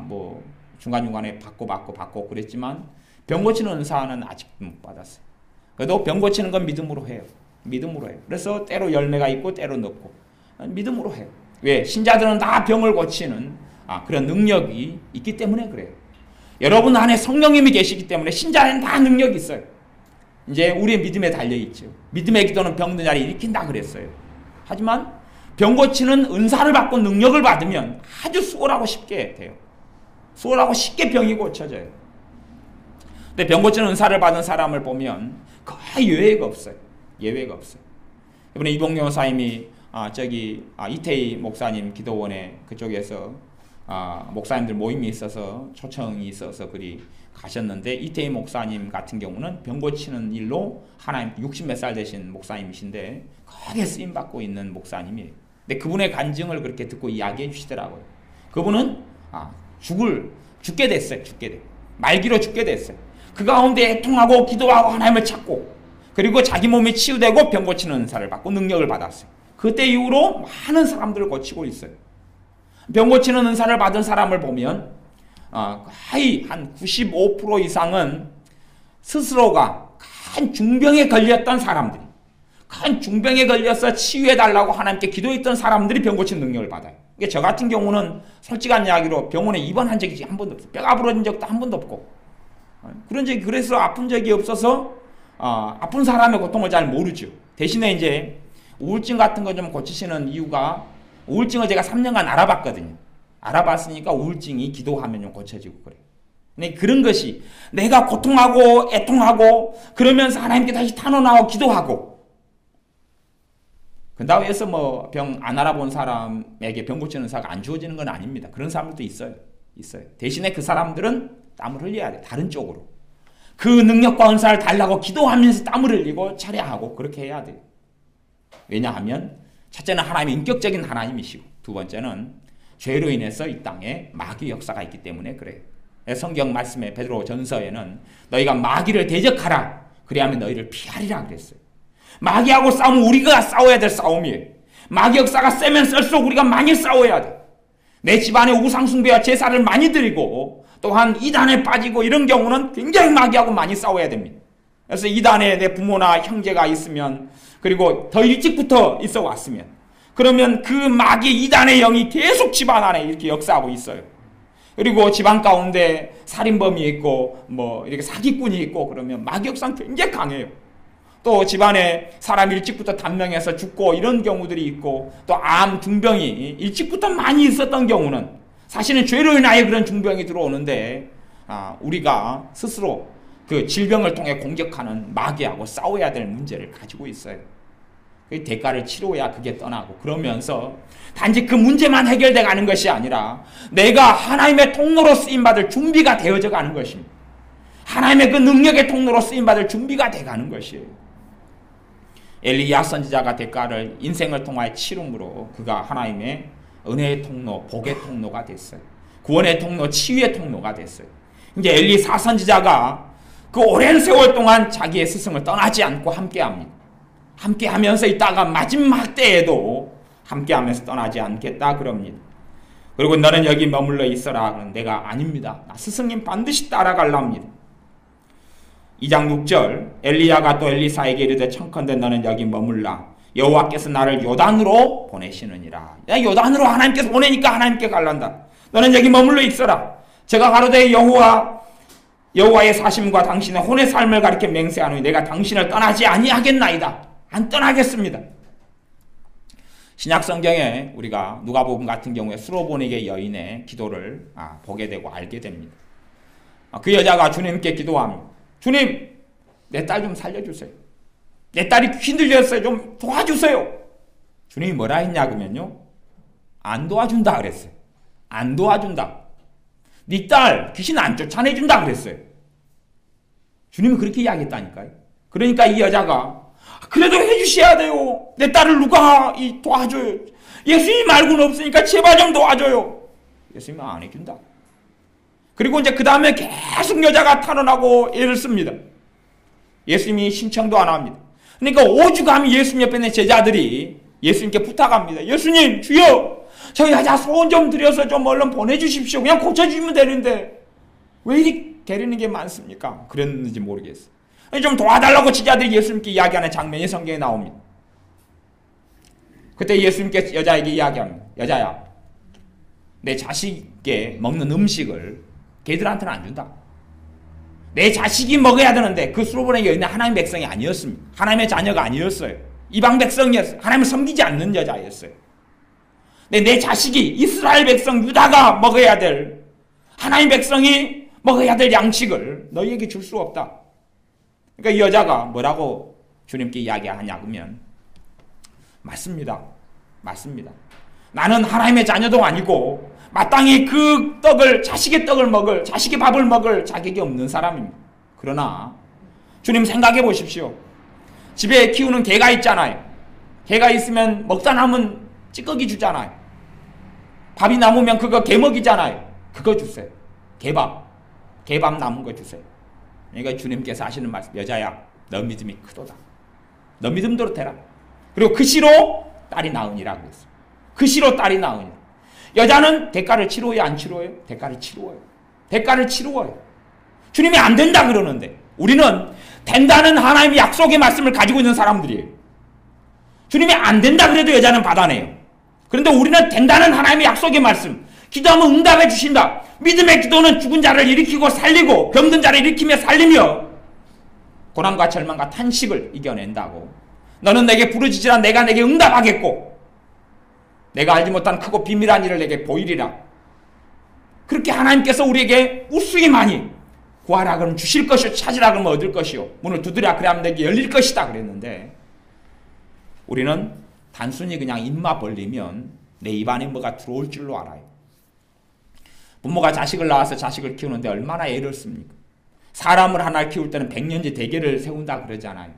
뭐 중간중간에 받고 그랬지만 병 고치는 은사는 아직 못 받았어요. 그래도 병 고치는 건 믿음으로 해요. 믿음으로 해요. 그래서 때로 열매가 있고 때로 없고 믿음으로 해요. 왜? 신자들은 다 병을 고치는 그런 능력이 있기 때문에 그래요. 여러분 안에 성령님이 계시기 때문에 신자는 다 능력이 있어요. 이제 우리의 믿음에 달려있죠. 믿음의 기도는 병든 자를 일으킨다 그랬어요. 하지만 병 고치는 은사를 받고 능력을 받으면 아주 수월하고 쉽게 돼요. 수월하고 쉽게 병이 고쳐져요. 근데 병 고치는 은사를 받은 사람을 보면 거의 예외가 없어요. 예외가 없어요. 이번에 이봉용 목사님이 이태희 목사님 기도원에 그쪽에서 목사님들 모임이 있어서 초청이 있어서 그리 가셨는데 이태희 목사님 같은 경우는 병 고치는 일로 하나님 60몇 살 되신 목사님이신데 크게 쓰임받고 있는 목사님이에요. 근데 그분의 간증을 그렇게 듣고 이야기해 주시더라고요. 그분은 죽게 됐어요. 말기로 죽게 됐어요. 그 가운데 애통하고 기도하고 하나님을 찾고 그리고 자기 몸이 치유되고 병 고치는 은사를 받고 능력을 받았어요. 그때 이후로 많은 사람들을 고치고 있어요. 병 고치는 은사를 받은 사람을 보면 거의 한 95% 이상은 스스로가 큰 중병에 걸렸던 사람들이 큰 중병에 걸려서 치유해달라고 하나님께 기도했던 사람들이 병 고치는 능력을 받아요. 저 같은 경우는 솔직한 이야기로 병원에 입원한 적이 한 번도 없어요. 뼈가 부러진 적도 한 번도 없고 그래서 아픈 적이 없어서 아픈 사람의 고통을 잘 모르죠. 대신에 이제 우울증 같은 거 좀 고치시는 이유가 우울증을 제가 3년간 알아봤거든요. 알아봤으니까 우울증이 기도하면 좀 고쳐지고 그래요. 근데 그런 것이 내가 고통하고 애통하고 그러면서 하나님께 다시 탄원하고 기도하고 그렇다고 해서 뭐 병 안 알아본 사람에게 병 고치는 은사가 안 주어지는 건 아닙니다. 그런 사람들도 있어요. 대신에 그 사람들은 땀을 흘려야 돼. 다른 쪽으로. 그 능력과 은사를 달라고 기도하면서 땀을 흘리고 차례하고 그렇게 해야 돼요. 왜냐하면 첫째는 하나님의 인격적인 하나님이시고 두 번째는 죄로 인해서 이 땅에 마귀 역사가 있기 때문에 그래요. 성경 말씀에 베드로 전서에는 너희가 마귀를 대적하라 그리하면 너희를 피하리라 그랬어요. 마귀하고 싸우면 우리가 싸워야 될 싸움이에요. 마귀 역사가 세면 셀수록 우리가 많이 싸워야 돼. 내 집안에 우상숭배와 제사를 많이 드리고 또한 이단에 빠지고 이런 경우는 굉장히 마귀하고 많이 싸워야 됩니다. 그래서 이단에 내 부모나 형제가 있으면 그리고 더 일찍부터 있어 왔으면 그러면 그 마귀 이단의 영이 계속 집안 안에 이렇게 역사하고 있어요. 그리고 집안 가운데 살인범이 있고 뭐 이렇게 사기꾼이 있고 그러면 마귀 역사는 굉장히 강해요. 또 집안에 사람이 일찍부터 단명해서 죽고 이런 경우들이 있고 또 암, 중병이 일찍부터 많이 있었던 경우는 사실은 죄로 인하여 그런 중병이 들어오는데 우리가 스스로 그 질병을 통해 공격하는 마귀하고 싸워야 될 문제를 가지고 있어요. 그 대가를 치러야 그게 떠나고 그러면서 단지 그 문제만 해결돼 가는 것이 아니라 내가 하나님의 통로로 쓰임받을 준비가 되어져 가는 것입니다. 하나님의 그 능력의 통로로 쓰임받을 준비가 돼 가는 것이에요. 엘리야 선지자가 대가를 인생을 통하여 치름으로 그가 하나님의 은혜의 통로, 복의 통로가 됐어요. 구원의 통로, 치유의 통로가 됐어요. 이제 엘리사 선지자가 그 오랜 세월 동안 자기의 스승을 떠나지 않고 함께합니다. 함께하면서 있다가 마지막 때에도 함께하면서 떠나지 않겠다 그럽니다. 그리고 너는 여기 머물러 있어라. 그럼 내가 아닙니다. 나 스승님 반드시 따라갈랍니다. 2장 6절 엘리야가 또 엘리사에게 이르되 청컨대 너는 여기 머물라. 여호와께서 나를 요단으로 보내시느니라. 야, 요단으로 하나님께서 보내니까 하나님께 갈란다. 너는 여기 머물러 있어라. 제가 가로되 여호와의 사심과 당신의 혼의 삶을 가리켜 맹세하노니 내가 당신을 떠나지 아니하겠나이다. 안 떠나겠습니다. 신약 성경에 우리가 누가복음 같은 경우에 수로보니게 여인의 기도를 보게 되고 알게 됩니다. 그 여자가 주님께 기도합니다. 주님, 내 딸 좀 살려주세요. 내 딸이 귀신 들렸어요. 좀 도와주세요. 주님이 뭐라 했냐 그러면요. 안 도와준다 그랬어요. 안 도와준다. 네 딸 귀신 안 쫓아내준다 그랬어요. 주님이 그렇게 이야기했다니까요. 그러니까 이 여자가 그래도 해주셔야 돼요. 내 딸을 누가 도와줘요. 예수님 말고는 없으니까 제발 좀 도와줘요. 예수님은 안 해준다. 그리고 이제 그 다음에 계속 여자가 탄원하고 애를 씁니다. 예수님이 신청도 안 합니다. 그러니까 오죽하면 예수님 옆에 있는 제자들이 예수님께 부탁합니다. 예수님, 주여, 저 여자 소원 좀 드려서 좀 얼른 보내주십시오. 그냥 고쳐주시면 되는데 왜 이리 게리는 게 많습니까? 그랬는지 모르겠어요. 좀 도와달라고 제자들이 예수님께 이야기하는 장면이 성경에 나옵니다. 그때 예수님께서 여자에게 이야기합니다. 여자야, 내 자식에게 먹는 음식을 걔들한테는 안 준다. 내 자식이 먹어야 되는데 그 수로보내게 있는 하나님의 백성이 아니었습니다. 하나님의 자녀가 아니었어요. 이방 백성이었어요. 하나님을 섬기지 않는 여자였어요. 근데 내 자식이 이스라엘 백성 유다가 먹어야 될, 하나님 백성이 먹어야 될 양식을 너희에게 줄 수 없다. 그러니까 이 여자가 뭐라고 주님께 이야기하냐 그러면 맞습니다. 맞습니다. 나는 하나님의 자녀도 아니고 마땅히 그 떡을, 자식의 떡을 먹을, 자식의 밥을 먹을 자격이 없는 사람입니다. 그러나 주님 생각해 보십시오. 집에 키우는 개가 있잖아요. 개가 있으면 먹다 남은 찌꺼기 주잖아요. 밥이 남으면 그거 개 먹이잖아요. 그거 주세요. 개밥 남은 거 주세요. 그러니까 주님께서 하시는 말씀, 여자야, 너 믿음이 크도다. 너 믿음대로 되라. 그리고 그 시로 딸이 나으니라고 했어요. 그 시로 딸이 나으니라. 여자는 대가를 치루어요, 안 치루어요? 대가를 치루어요. 대가를 치루어요. 주님이 안 된다 그러는데 우리는 된다는 하나님의 약속의 말씀을 가지고 있는 사람들이에요. 주님이 안 된다 그래도 여자는 받아내요. 그런데 우리는 된다는 하나님의 약속의 말씀, 기도하면 응답해 주신다. 믿음의 기도는 죽은 자를 일으키고 살리고 병든 자를 일으키며 살리며 고난과 절망과 탄식을 이겨낸다고. 너는 내게 부르짖으라 내가 내게 응답하겠고 내가 알지 못한 크고 비밀한 일을 내게 보이리라. 그렇게 하나님께서 우리에게 우수히 많이 구하라 그러면 주실 것이요, 찾으라 그러면 얻을 것이요, 문을 두드리라 그러면 내게 열릴 것이다 그랬는데 우리는 단순히 그냥 입만 벌리면 내 입안에 뭐가 들어올 줄로 알아요. 부모가 자식을 낳아서 자식을 키우는데 얼마나 애를 씁니까? 사람을 하나 키울 때는 백년지 대계를 세운다 그러잖아요.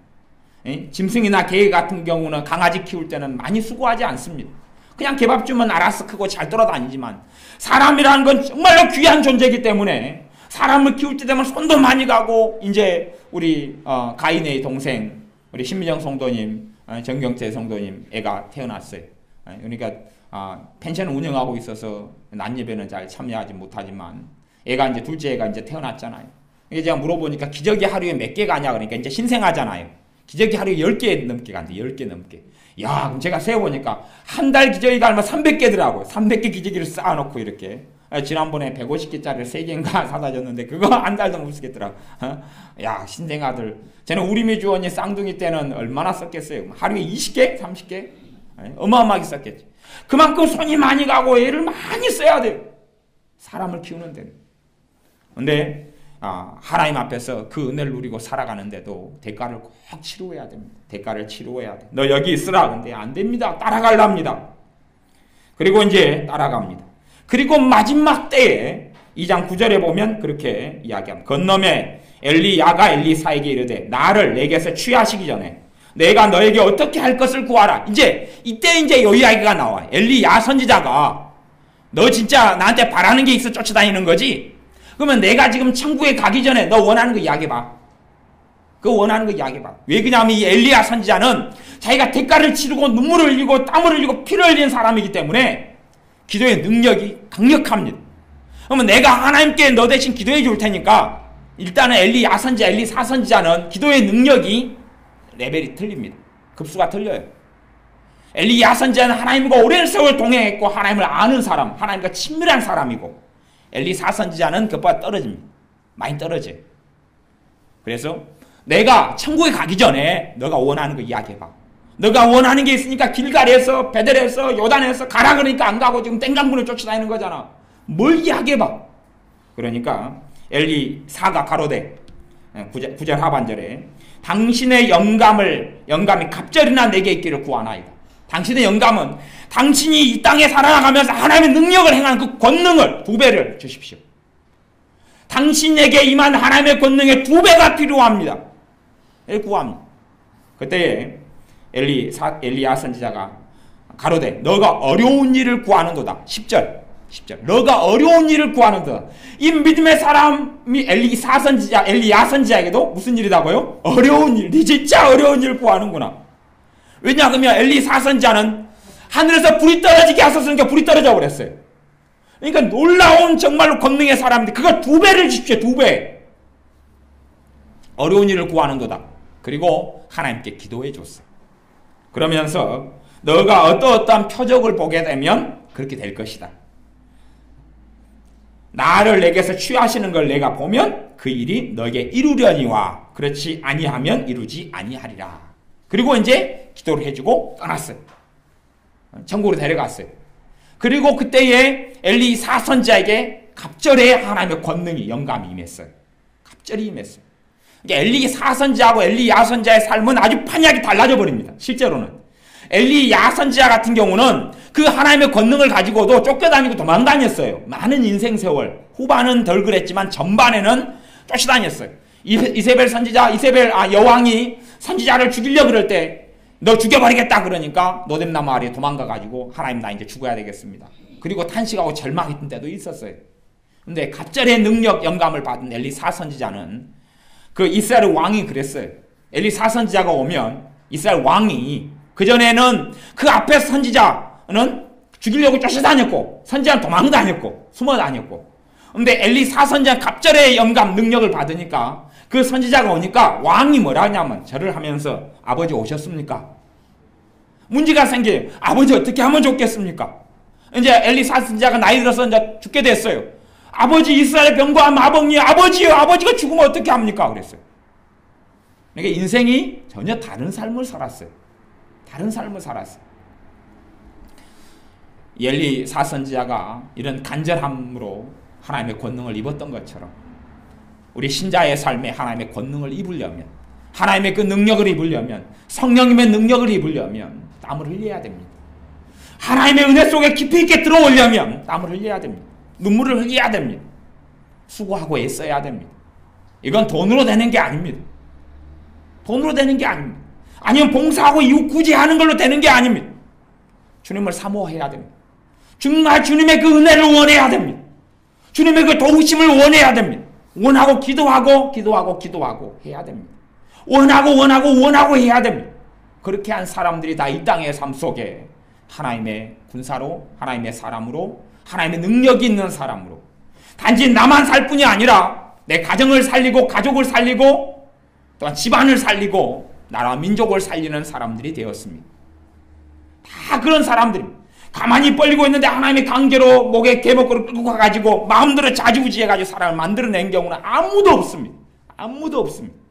짐승이나 개 같은 경우는 강아지 키울 때는 많이 수고하지 않습니다. 그냥 개밥 주면 알아서 크고 잘 돌아다니지만 사람이라는 건 정말로 귀한 존재이기 때문에 사람을 키울 때 되면 손도 많이 가고, 이제 우리 가인의 동생 우리 신미정 성도님, 정경태 성도님 애가 태어났어요. 그러니까 펜션을 운영하고 있어서 난예배는 잘 참여하지 못하지만 애가 이제 둘째 애가 이제 태어났잖아요. 이게 제가 물어보니까 기저귀 하루에 몇 개 가냐 그러니까 이제 신생하잖아요. 기저귀 하루에 10개 넘게 간대. 10개 넘게. 야, 그럼 제가 세어보니까 한 달 기저귀가 얼마 300개더라고요. 300개 기저귀를 쌓아놓고 이렇게. 지난번에 150개짜리를 3개인가 사다 줬는데 그거 한 달도 못 쓰겠더라고. 야, 신생아들. 저는 우리미 주원이 쌍둥이 때는 얼마나 썼겠어요. 하루에 20개? 30개? 어마어마하게 썼겠지. 그만큼 손이 많이 가고 애를 많이 써야 돼요. 사람을 키우는 데는. 근데 하나님 앞에서 그 은혜를 누리고 살아가는데도 대가를 꼭 치루어야 됩니다. 대가를 치루어야 돼. 너 여기 있으라. 근데 안 됩니다. 따라가랍니다. 그리고 이제 따라갑니다. 그리고 마지막 때에 2장 9절에 보면 그렇게 이야기합니다. 건너매 엘리야가 엘리사에게 이르되 나를 내게서 취하시기 전에 내가 너에게 어떻게 할 것을 구하라. 이때 이 이야기가 나와요. 엘리야 선지자가 너 진짜 나한테 바라는 게 있어 쫓아다니는 거지? 그러면 내가 지금 천국에 가기 전에 너 원하는 거 이야기해봐. 그 원하는 거 이야기해봐. 왜 그러냐면 이 엘리야 선지자는 자기가 대가를 치르고 눈물을 흘리고 땀을 흘리고 피를 흘리는 사람이기 때문에 기도의 능력이 강력합니다. 그러면 내가 하나님께 너 대신 기도해 줄 테니까 일단은 엘리야 선지자, 엘리사 선지자는 기도의 능력이 레벨이 틀립니다. 급수가 틀려요. 엘리야 선지자는 하나님과 오랜 세월 동행했고 하나님을 아는 사람, 하나님과 친밀한 사람이고 엘리사 선지자는 그것보다 떨어집니다. 많이 떨어져요. 그래서 내가 천국에 가기 전에 너가 원하는 거 이야기해봐. 너가 원하는 게 있으니까 길갈에서 베델에서 요단에서 가라 그러니까 안 가고 지금 땡강군을 쫓아다니는 거잖아. 뭘 이야기해봐. 그러니까 엘리사가 가로되 9절 하반절에 당신의 영감이 갑절이나 내게 있기를 구하나이다. 당신의 영감은 당신이 이 땅에 살아가면서 하나님의 능력을 행하는 그 권능을 2배를 주십시오. 당신에게 임한 하나님의 권능의 2배가 필요합니다. 구합니다. 그때 엘리야 선지자가 가로되 너가 어려운 일을 구하는도다. 10절 10절. 너가 어려운 일을 구하는도다. 이 믿음의 사람이 엘리야 선지자에게도 무슨 일이라고요? 어려운 일. 니 진짜 어려운 일을 구하는구나. 왜냐하면 엘리사 선지자는 하늘에서 불이 떨어지게 하소서니까 불이 떨어져 버렸어요. 그러니까 놀라운 정말로 권능의 사람인데 그걸 2배를 주십시오. 2배. 어려운 일을 구하는도다. 그리고 하나님께 기도해 줬어요. 그러면서 너가 어떠한 표적을 보게 되면 그렇게 될 것이다. 나를 내게서 취하시는 걸 내가 보면 그 일이 너에게 이루려니와 그렇지 아니하면 이루지 아니하리라. 그리고 이제 기도를 해주고 떠났어요. 천국으로 데려갔어요. 그리고 그때에 엘리사 선지자에게 갑절에 하나님의 권능이 영감이 임했어요. 갑절이 임했어요. 엘리사 선지자하고 엘리야 선지자의 삶은 아주 판이하게 달라져 버립니다. 실제로는 엘리야 선지자 같은 경우는 그 하나님의 권능을 가지고도 쫓겨다니고 도망다녔어요. 많은 인생 세월. 후반은 덜 그랬지만 전반에는 쫓아다녔어요. 이세벨 선지자, 여왕이 선지자를 죽이려고 그럴 때 너 죽여버리겠다 그러니까 노뎀나무 아래에 도망가가지고 하나님 나 이제 죽어야 되겠습니다. 그리고 탄식하고 절망했던 때도 있었어요. 근데 갑절의 능력 영감을 받은 엘리사 선지자는 그 이스라엘 왕이 그랬어요. 엘리사 선지자가 오면 이스라엘 왕이 그전에는 그 앞에 선지자는 죽이려고 쫓아다녔고 선지자는 도망다녔고 숨어다녔고 근데 엘리사 선지자는 갑절의 영감 능력을 받으니까 그 선지자가 오니까 왕이 뭐라 하냐면 절을 하면서 아버지 오셨습니까? 문제가 생겨요. 아버지 어떻게 하면 좋겠습니까? 이제 엘리사 선지자가 나이 들어서 이제 죽게 됐어요. 아버지 이스라엘 병거와 마병이 아버지요. 아버지가 죽으면 어떻게 합니까? 그랬어요. 그러니까 인생이 전혀 다른 삶을 살았어요. 다른 삶을 살았어요. 엘리사 선지자가 이런 간절함으로 하나님의 권능을 입었던 것처럼 우리 신자의 삶에 하나님의 권능을 입으려면 하나님의 그 능력을 입으려면 성령님의 능력을 입으려면 땀을 흘려야 됩니다. 하나님의 은혜 속에 깊이 있게 들어오려면 땀을 흘려야 됩니다. 눈물을 흘려야 됩니다. 수고하고 애써야 됩니다. 이건 돈으로 되는 게 아닙니다. 돈으로 되는 게 아닙니다. 아니면 봉사하고 이웃 구제하는 걸로 되는 게 아닙니다. 주님을 사모해야 됩니다. 정말 주님의 그 은혜를 원해야 됩니다. 주님의 그 도우심을 원해야 됩니다. 원하고 기도하고 해야 됩니다. 원하고 해야 됩니다. 그렇게 한 사람들이 다 이 땅의 삶 속에 하나님의 군사로 하나님의 사람으로 하나님의 능력이 있는 사람으로 단지 나만 살 뿐이 아니라 내 가정을 살리고 가족을 살리고 또한 집안을 살리고 나라 민족을 살리는 사람들이 되었습니다. 다 그런 사람들입니다. 가만히 뻘리고 있는데 하나님의 관계로 목에 개목걸을 끌고 가가지고 마음대로 자지우지해가지고 사람을 만들어낸 경우는 아무도 없습니다. 아무도 없습니다.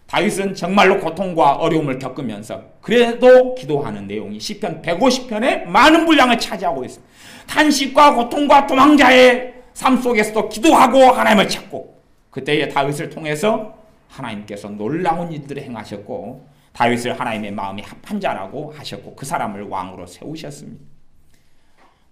다윗은 정말로 고통과 어려움을 겪으면서 그래도 기도하는 내용이 시편 150편의 많은 분량을 차지하고 있습니다. 탄식과 고통과 도망자의 삶 속에서도 기도하고 하나님을 찾고 그때의 다윗을 통해서 하나님께서 놀라운 일들을 행하셨고 다윗을 하나님의 마음이 합한 자라고 하셨고 그 사람을 왕으로 세우셨습니다.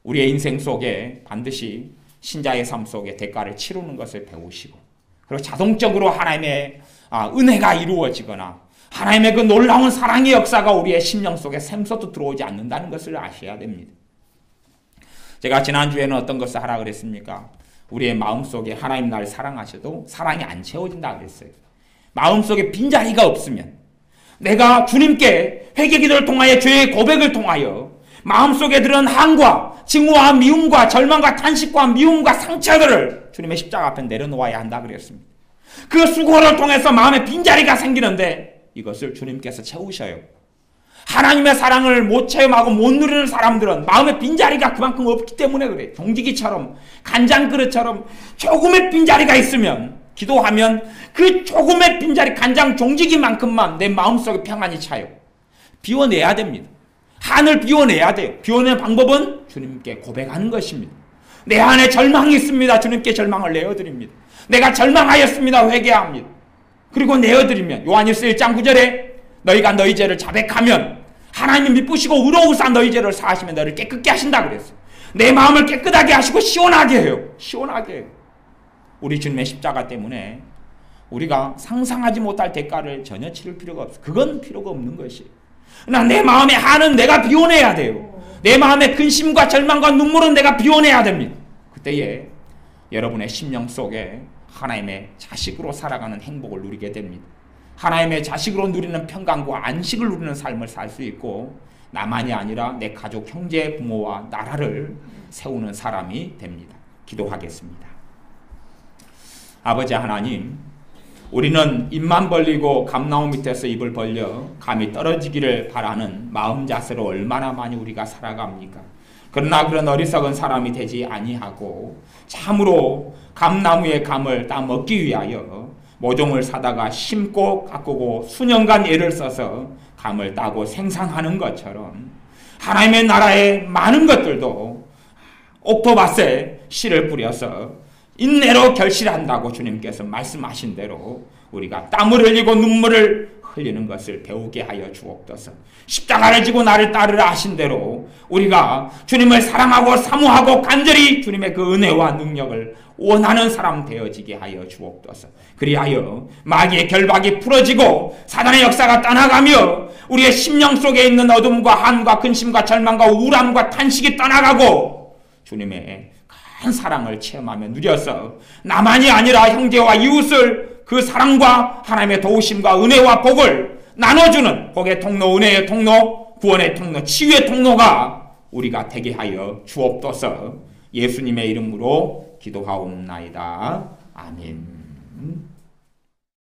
우리의 인생 속에 반드시 신자의 삶 속에 대가를 치르는 것을 배우시고 그리고 자동적으로 하나님의 은혜가 이루어지거나 하나님의 그 놀라운 사랑의 역사가 우리의 심령 속에 샘솟도 들어오지 않는다는 것을 아셔야 됩니다. 제가 지난주에는 어떤 것을 하라 그랬습니까? 우리의 마음속에 하나님 나를 사랑하셔도 사랑이 안 채워진다 그랬어요. 마음속에 빈자리가 없으면 내가 주님께 회개기도를 통하여 죄의 고백을 통하여 마음속에 들은 한과 증오와 미움과 절망과 탄식과 미움과 상처들을 주님의 십자가 앞에 내려놓아야 한다 그랬습니다. 그 수고를 통해서 마음에 빈자리가 생기는데 이것을 주님께서 채우셔요. 하나님의 사랑을 못 체험하고 못 누리는 사람들은 마음의 빈자리가 그만큼 없기 때문에 그래요. 종지기처럼 간장 그릇처럼 조금의 빈자리가 있으면 기도하면 그 조금의 빈자리 간장 종지기만큼만 내 마음속에 평안이 차요. 비워내야 됩니다. 한을 비워내야 돼요. 비워내는 방법은 주님께 고백하는 것입니다. 내 안에 절망이 있습니다. 주님께 절망을 내어드립니다. 내가 절망하였습니다. 회개합니다. 그리고 내어드리면 요한일서 1장 9절에 너희가 너희 죄를 자백하면 하나님이 미쁘시고 의로우사 너희 죄를 사하시면 너를 깨끗게 하신다 그랬어요. 내 마음을 깨끗하게 하시고 시원하게 해요. 시원하게 해요. 우리 주님의 십자가 때문에 우리가 상상하지 못할 대가를 전혀 치를 필요가 없어요. 그건 필요가 없는 것이에요. 그러나 내 마음의 한은 내가 비워내야 돼요. 내 마음의 근심과 절망과 눈물은 내가 비워내야 됩니다. 그때에 여러분의 심령 속에 하나님의 자식으로 살아가는 행복을 누리게 됩니다. 하나님의 자식으로 누리는 평강과 안식을 누리는 삶을 살 수 있고, 나만이 아니라 내 가족, 형제, 부모와 나라를 세우는 사람이 됩니다. 기도하겠습니다. 아버지 하나님, 우리는 입만 벌리고 감나무 밑에서 입을 벌려 감이 떨어지기를 바라는 마음 자세로 얼마나 많이 우리가 살아갑니까? 그러나 그런 어리석은 사람이 되지 아니하고 참으로 감나무의 감을 따 먹기 위하여 모종을 사다가 심고 가꾸고 수년간 애를 써서 감을 따고 생산하는 것처럼 하나님의 나라의 많은 것들도 옥토밭에 씨를 뿌려서 인내로 결실한다고 주님께서 말씀하신 대로 우리가 땀을 흘리고 눈물을 흘리는 것을 배우게 하여 주옵소서. 십자가를 지고 나를 따르라 하신 대로 우리가 주님을 사랑하고 사모하고 간절히 주님의 그 은혜와 능력을 원하는 사람 되어지게 하여 주옵소서. 그리하여 마귀의 결박이 풀어지고 사단의 역사가 떠나가며 우리의 심령 속에 있는 어둠과 한과 근심과 절망과 우울함과 탄식이 떠나가고 주님의 큰 사랑을 체험하며 누려서 나만이 아니라 형제와 이웃을 그 사랑과 하나님의 도우심과 은혜와 복을 나눠주는 복의 통로, 은혜의 통로, 구원의 통로, 치유의 통로가 우리가 되게 하여 주옵소서. 예수님의 이름으로 기도하옵나이다. 아멘.